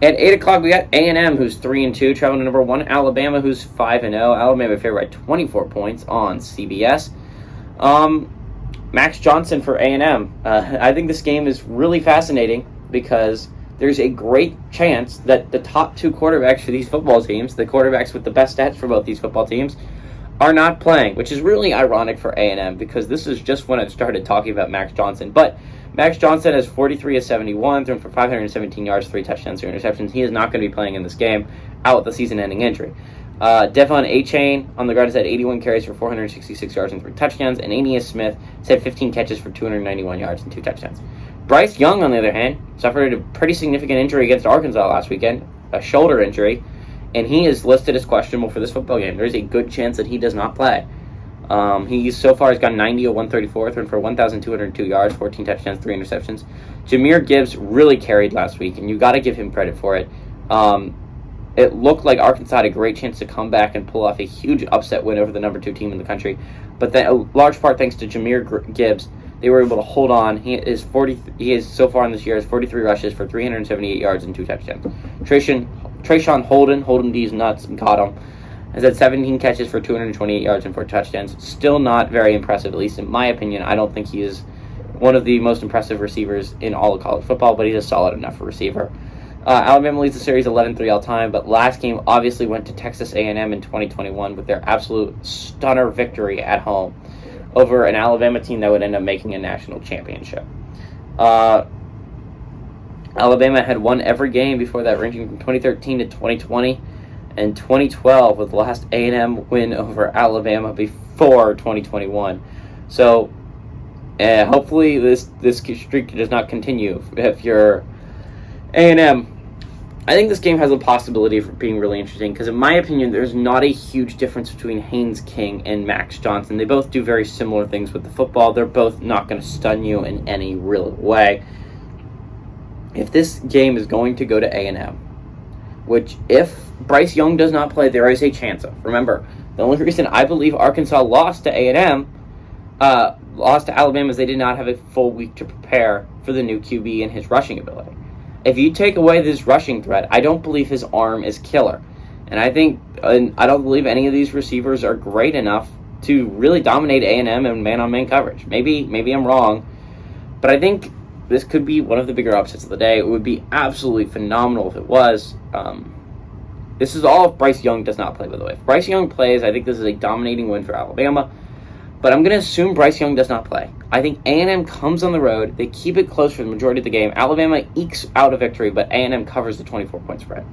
At 8 o'clock, we got A&M, who's 3-2, traveling to number 1, Alabama, who's 5-0. Alabama favored by 24 points on CBS. Max Johnson for A&M. I think this game is really fascinating because there's a great chance that the top two quarterbacks for these football teams, the quarterbacks with the best stats for both these football teams, are not playing, which is really ironic for A&M because this is just when I started talking about Max Johnson. But Max Johnson has 43 of 71, thrown for 517 yards, 3 touchdowns, 3 interceptions. He is not going to be playing in this game out with the season-ending injury. Devon A-Chain on the ground has had 81 carries for 466 yards and 3 touchdowns, and Aeneas Smith has had 15 catches for 291 yards and 2 touchdowns. Bryce Young, on the other hand, suffered a pretty significant injury against Arkansas last weekend, a shoulder injury, and he is listed as questionable for this football game. There's a good chance that he does not play. He so far has got 90 of 134, thrown for 1,202 yards, 14 touchdowns, 3 interceptions. Jahmyr Gibbs really carried last week, and you got to give him credit for it. It looked like Arkansas had a great chance to come back and pull off a huge upset win over the number 2 team in the country, but that, a large part thanks to Jahmyr Gibbs, they were able to hold on. He is so far in this year has 43 rushes for 378 yards and 2 touchdowns. Trayshawn Holden D's nuts, got him. Has had 17 catches for 228 yards and 4 touchdowns. Still not very impressive, at least in my opinion. I don't think he is one of the most impressive receivers in all of college football, but he's a solid enough receiver. Alabama leads the series 11-3 all time, but last game obviously went to Texas A&M in 2021 with their absolute stunner victory at home over an Alabama team that would end up making a national championship. Alabama had won every game before that, ranging from 2013 to 2020, and 2012 was the last A&M win over Alabama before 2021. So hopefully this streak does not continue. If you're A&M, I think this game has a possibility of being really interesting because, in my opinion, there's not a huge difference between Haynes King and Max Johnson. They both do very similar things with the football. They're both not going to stun you in any real way. If this game is going to go to A&M, which if Bryce Young does not play, there is a chance of. Remember, the only reason I believe Arkansas lost to A&M, lost to Alabama, is they did not have a full week to prepare for the new QB and his rushing ability. If you take away this rushing threat, I don't believe his arm is killer. And I don't believe any of these receivers are great enough to really dominate A&M in man-on-man coverage. Maybe I'm wrong, but I think this could be one of the bigger upsets of the day. It would be absolutely phenomenal if it was. This is all if Bryce Young does not play, by the way. If Bryce Young plays, I think this is a dominating win for Alabama. But I'm going to assume Bryce Young does not play. I think A&M comes on the road. They keep it close for the majority of the game. Alabama ekes out a victory, but A&M covers the 24-point spread.